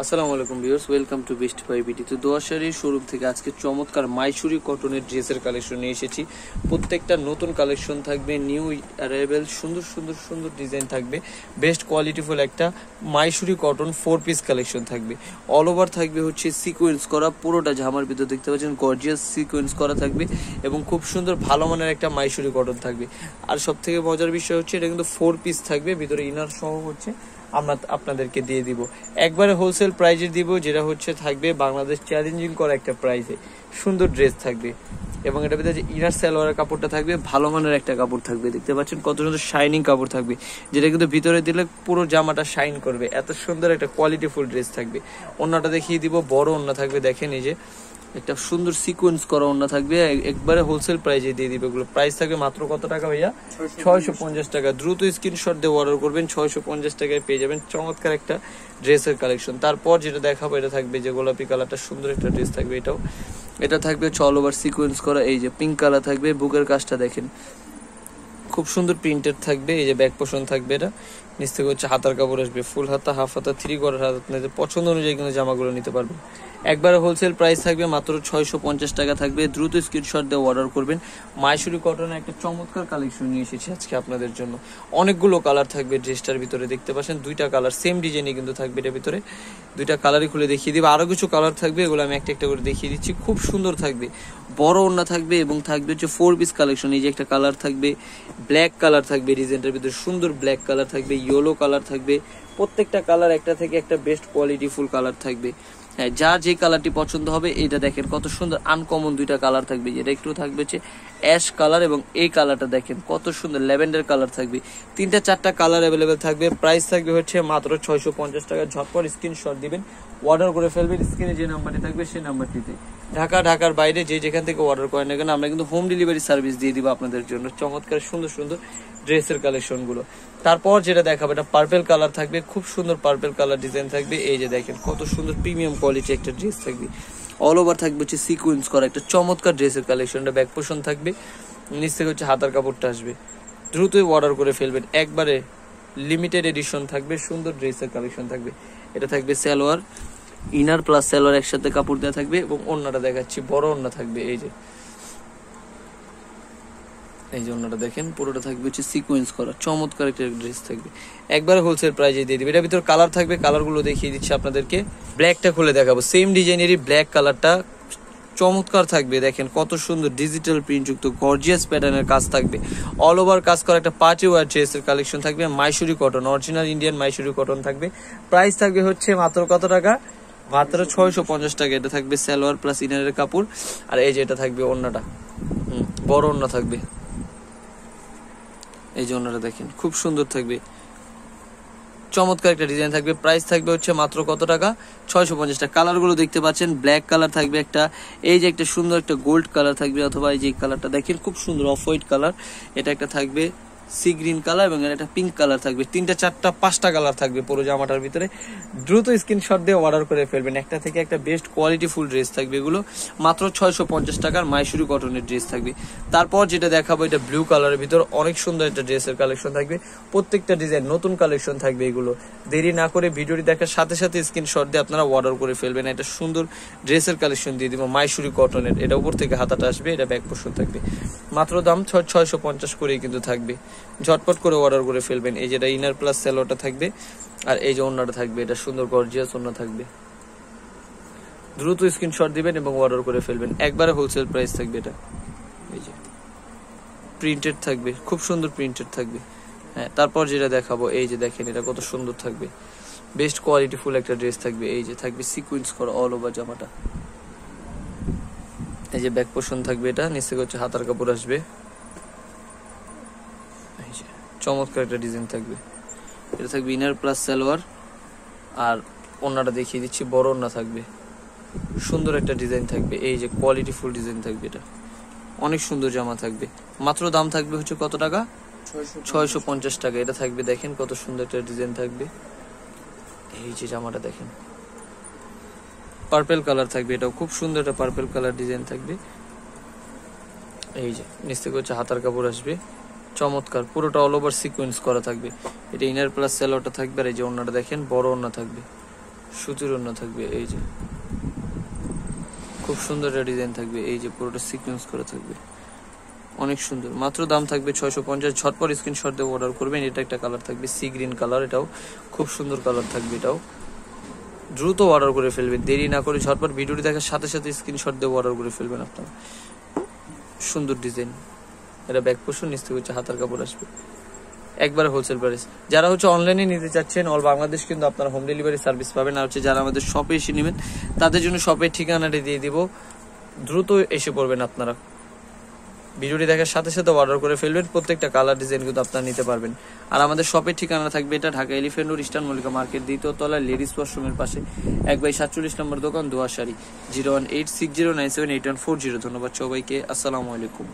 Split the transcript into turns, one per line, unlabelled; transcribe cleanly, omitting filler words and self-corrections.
আসসালামু আলাইকুম viewers, welcome to best buy BD. তো দোয়াশারি শোরুম থেকে আজকে চমৎকার মাইসুরি কটনের ড্রেসের কালেকশন নিয়ে এসেছি। প্রত্যেকটা নতুন কালেকশন থাকবে, নিউ অ্যারাইভেল, সুন্দর সুন্দর সুন্দর ডিজাইন থাকবে, বেস্ট কোয়ালিটিফুল একটা মাইসুরি কটন 4 পিস কালেকশন থাকবে। অল ওভার থাকবে হচ্ছে সিকোয়েন্স করা, পুরোটা জামার ভিতর দেখতে পাচ্ছেন গর্জিয়াস সিকোয়েন্স করা থাকবে এবং খুব সুন্দর ভালো মানের একটা মাইসুরি কটন থাকবে। আর সব থেকে মজার বিষয় হচ্ছে এটা কিন্তু 4 পিস থাকবে, ভিতরে ইনার সহ হচ্ছে আমরা আপনাদেরকে দিয়ে দিব একবারে হোলসেল প্রাইজে দিব, যেটা হচ্ছে থাকবে বাংলাদেশ চ্যালেঞ্জিং করা একটা প্রাইসে সুন্দর ড্রেস থাকবে। এবং এটার ভিতরে যে ইনার সালোয়ারের কাপড়টা থাকবে ভালো মানের একটা কাপড় থাকবে, দেখতে পাচ্ছেন কত সুন্দর শাইনিং কাপড় থাকবে, যেটা কিন্তু ভিতরে দিলে পুরো জামাটা শাইন করবে। এত সুন্দর একটা কোয়ালিটিফুল ড্রেস থাকবে। ওন্নাটা দেখিয়ে দিব, বড় ওন্না থাকবে, দেখেন এই যে একটা সুন্দর সিকোয়েন্স করা ওন্না থাকবে, একবারে হোলসেল প্রাইজে দিয়ে দিবে। এগুলো প্রাইস থাকবে মাত্র কত টাকা ভাইয়া? 650 টাকা। দ্রুত স্ক্রিনশট দিয়ে অর্ডার করবেন, 650 টাকায় পেয়ে যাবেন চমৎকার একটা ড্রেসের কালেকশন। তারপর যেটা দেখাবো এটা থাকবে যে গোলাপি কালারটা, সুন্দর একটা ড্রেস থাকবে। এটা থাকবে অল ওভার সিকোয়েন্স করা, এই যে পিঙ্ক কালার থাকবে, বুকের কাজটা দেখেন খুব সুন্দর প্রিন্টেড থাকবে। এই যে ব্যাক পোর্শন থাকবে, এটা নিচ থেকে হচ্ছে হাতার কাপড় আসবে, ফুল হাতা, হাফ হাতা, 3 কোয়ার্টার হাত, আপনাদের পছন্দ অনুযায়ী কিন্তু জামাগুলো নিতে পারবেন। একবারে হোলসেল প্রাইস থাকবে মাত্র 650 টাকা থাকবে। দ্রুত স্ক্রিনশট দিয়ে অর্ডার করবেন। মাইসুরি কটনের একটা চমৎকার কালেকশন নিয়ে এসেছি আজকে আপনাদের জন্য। অনেকগুলো কালার থাকবে ড্রেসটার ভিতরে, দেখতে পাচ্ছেন 2টা কালার সেম ডিজাইনে কিন্তু থাকবে। এটার ভিতরে 2টা কালারই খুলে দেখিয়ে দিবে, আরো কিছু কালার থাকবে, এগুলো আমি একটা একটা করে দেখিয়ে দিচ্ছি। খুব সুন্দর থাকবে, বড় ওড়না থাকবে এবং থাকবে হচ্ছে 4 পিস কালেকশন। এই যে একটা কালার থাকবে, ব্ল্যাক কালার থাকবে, ডিজাইনটার ভিতরে সুন্দর ব্ল্যাক কালার থাকবে, ইয়েলো কালার থাকবে, প্রত্যেকটা কালার একটা থেকে একটা বেস্ট কোয়ালিটি ফুল কালার থাকবে। হ্যাঁ, যার যে কালারটি পছন্দ হবে, এটা দেখেন কত সুন্দর আনকমন 2টা কালার থাকবে, যেটা একটু থাকবে হচ্ছে অ্যাশ কালার এবং এই কালারটা দেখেন কত সুন্দর ল্যাভেন্ডার কালার থাকবে। 3টা 4টা কালার অ্যাভেলেবেল থাকবে। প্রাইস থাকবে হচ্ছে মাত্র 650 টাকা। ঝটপট স্ক্রিনশট দিবেন, অর্ডার করে ফেলবেন। স্ক্রিনে যে নাম্বারটি থাকবে সেই নাম্বারটিতে ঢাকার বাইরে যে যেখান থেকে অর্ডার করেন না কেন, আমরা কিন্তু হোম ডেলিভারি সার্ভিস দিয়ে দিব আপনাদের জন্য চমৎকার সুন্দর সুন্দর ড্রেসের কালেকশন গুলো। তারপর যেটা দেখাবো এটা পার্পেল কালার থাকবে, খুব সুন্দর পার্পেল কালার ডিজাইন থাকবে। এই যে দেখেন কত সুন্দর প্রিমিয়াম কোয়ালিটি একটা ড্রেস থাকবে। অল ওভার থাকবে হচ্ছে সিকোয়েন্স করা একটা চমৎকার ড্রেসের কালেকশনটা। ব্যাক পোর্শন থাকবে, নিচ থেকে হচ্ছে হাতার কাপড়টা আসবে। দ্রুতই অর্ডার করে ফেলবেন, একবারে লিমিটেড এডিশন থাকবে, সুন্দর ড্রেসের কালেকশন থাকবে। এটা থাকবে সালোয়ার, ইনার প্লাস সালোয়ার একসাথে কাপড় দেওয়া থাকবে এবং ওড়নাটা দেখাচ্ছি, বড় ওড়না থাকবে। এই যে ওড়নাটা দেখেন পুরোটা থাকবে হচ্ছে সিকোয়েন্স করা চমৎকার একটা ড্রেস থাকবে। একবার হোলসেল প্রাইজে দিয়ে দিবে। এটার ভিতর কালার থাকবে, কালারগুলো দেখিয়ে দিচ্ছি আপনাদেরকে। ব্ল্যাকটা খুলে দেখাবো, সেম ডিজাইনেরই ব্ল্যাক কালারটা চমৎকার থাকবে। দেখেন কত সুন্দর ডিজিটাল প্রিন্ট যুক্ত গর্জিয়াস প্যাটার্নের কাজ থাকবে। অল ওভার কাজ করা একটা পার্টি ওয়ার ড্রেসের কালেকশন থাকবে। Mysuri cotton, original Indian Mysuri cotton থাকবে। প্রাইস থাকবে হচ্ছে মাত্র কত টাকা? মাত্র 650 টাকা। এটা থাকবে সালোয়ার প্লাস ইনারের কাপড়। আর এই যে এটা থাকবে ওড়নাটা, বড় ওড়না থাকবে। এই যে ওড়নাটা দেখেন খুব সুন্দর থাকবে, চমৎকার একটা ডিজাইন থাকবে। প্রাইস থাকবে হচ্ছে মাত্র কত টাকা? 650 টাকা। কালারগুলো দেখতে পাচ্ছেন, ব্ল্যাক কালার থাকবে একটা, এই যে একটা সুন্দর একটা গোল্ড কালার থাকবে, অথবা এই যে কালারটা দেখেন খুব সুন্দর অফ হোয়াইট কালার। এটা একটা থাকবে সি গ্রিন কালার এবং একটা পিঙ্ক কালার থাকবে। 3টা 4টা 5টা কালার থাকবে পুরো জামাটার ভিতরে। দ্রুত স্ক্রিনশট দিয়ে অর্ডার করে ফেলবেন, একটা থেকে একটা বেস্ট কোয়ালিটি ফুল ড্রেস থাকবে। এগুলো মাত্র 650 টাকার মাইসুরি কটনের ড্রেস থাকবে। তারপর যেটা দেখাবো এটা ব্লু কালারের ভিতর, অনেক সুন্দর একটা ড্রেসের কালেকশন থাকবে। প্রত্যেকটা ডিজাইন নতুন কালেকশন থাকবে। এগুলো দেরি না করে ভিডিওটি দেখার সাথে সাথে স্ক্রিনশট দিয়ে আপনারা অর্ডার করে ফেলবেন। এটা সুন্দর ড্রেসের কালেকশন দিয়ে দিব মাইসুরি কটনের। এটা উপর থেকে হাতাটা আসবে, এটা ব্যাক পোর্শন থাকবে। মাত্র দাম 650 করেই কিন্তু থাকবে। ঝটপট করে অর্ডার করে ফেলবেন। এই যেটা ইনার প্লাস সেলোটা থাকবে, আর এই যে ওড়নাটা থাকবে, এটা সুন্দর গর্জিয়াস ওড়না থাকবে। দ্রুত স্ক্রিনশট দিবেন এবং অর্ডার করে ফেলবেন, একবারে হোলসেল প্রাইস থাকবে। এটা এই যে প্রিন্টেড থাকবে, খুব সুন্দর প্রিন্টেড থাকবে। হ্যাঁ, তারপর যেটা দেখাবো এই যে দেখেন এটা কত সুন্দর থাকবে, বেস্ট কোয়ালিটি ফুল একটা ড্রেস থাকবে। এই যে থাকবে সিকোয়েন্স করা অল ওভার জামাটা। এই যে ব্যাক পোর্শন থাকবে, এটা নিচ থেকে হচ্ছে হাতার কাপড় আসবে। এই যে চমৎকার একটা ডিজাইন থাকবে। এটা থাকবে ইনার প্লাস সালোয়ার, আর ওড়নাটা দেখিয়ে দিচ্ছি, বড় ওড়না থাকবে, সুন্দর একটা ডিজাইন থাকবে। এই যে কোয়ালিটি ফুল ডিজাইন থাকবে, এটা অনেক সুন্দর জামা থাকবে। মাত্র দাম থাকবে হচ্ছে কত টাকা? 650 টাকা। এটা থাকবে দেখেন কত সুন্দর একটা ডিজাইন থাকবে। এই যে জামাটা দেখেন পার্পেল কালার থাকবে, এটাও খুব সুন্দর একটা পার্পেল কালার ডিজাইন থাকবে। এই যে নিচ থেকে হচ্ছে হাতার কাপড় আসবে, চমৎকার পুরোটা অল ওভার সিকোয়েন্স করা থাকবে। এটা ইনার প্লাস সেলোটা থাকবে। আর এই যে ওড়নাটা দেখেন বড় ওড়না থাকবে, সুতির ওড়না থাকবে, এই যে খুব সুন্দর একটা ডিজাইন থাকবে, এই যে পুরোটা সিকোয়েন্স করা থাকবে, অনেক সুন্দর। মাত্র দাম থাকবে 650। ঝটপট স্ক্রিনশট দিয়ে অর্ডার করবেন। এটা একটা কালার থাকবে সি গ্রিন কালার, এটাও খুব সুন্দর কালার থাকবে, এটাও দ্রুত অর্ডার করে ফেলবেন, দেরি না করে ঝটপট ভিডিওটি দেখার সাথে সাথে স্ক্রিনশট দিয়ে অর্ডার করে ফেলবেন আপনারা। সুন্দর ডিজাইন, এটা ব্যাক পোর্শন, নিচ থেকে হচ্ছে হাতার কাপড় আসবে, একবারে হোলসেল প্রাইস। যারা হচ্ছে অনলাইনে নিতে চাচ্ছেন অল বাংলাদেশ কিন্তু আপনারা হোম ডেলিভারি সার্ভিস পাবেন। আর হচ্ছে যারা আমাদের শপে এসে নেবেন তাদের জন্য শপের ঠিকানাটা দিয়ে দিব, দ্রুত এসে পড়বেন আপনারা। ভিডিওটি দেখার সাথে সাথে অর্ডার করে ফেলবেন, প্রত্যেকটা কালার ডিজাইন কিন্তু আপনারা নিতে পারবেন। আর আমাদের শপের ঠিকানা থাকবে এটা Dhaka elephant road, eastern Mallika market, দ্বিতীয় তলায় লেডিস ওয়াশরুমের পাশে, 1/47 নম্বর দোকান, দোয়া শাড়ি। 01860978140। ধন্যবাদ সবাইকে, আসসালামু আলাইকুম।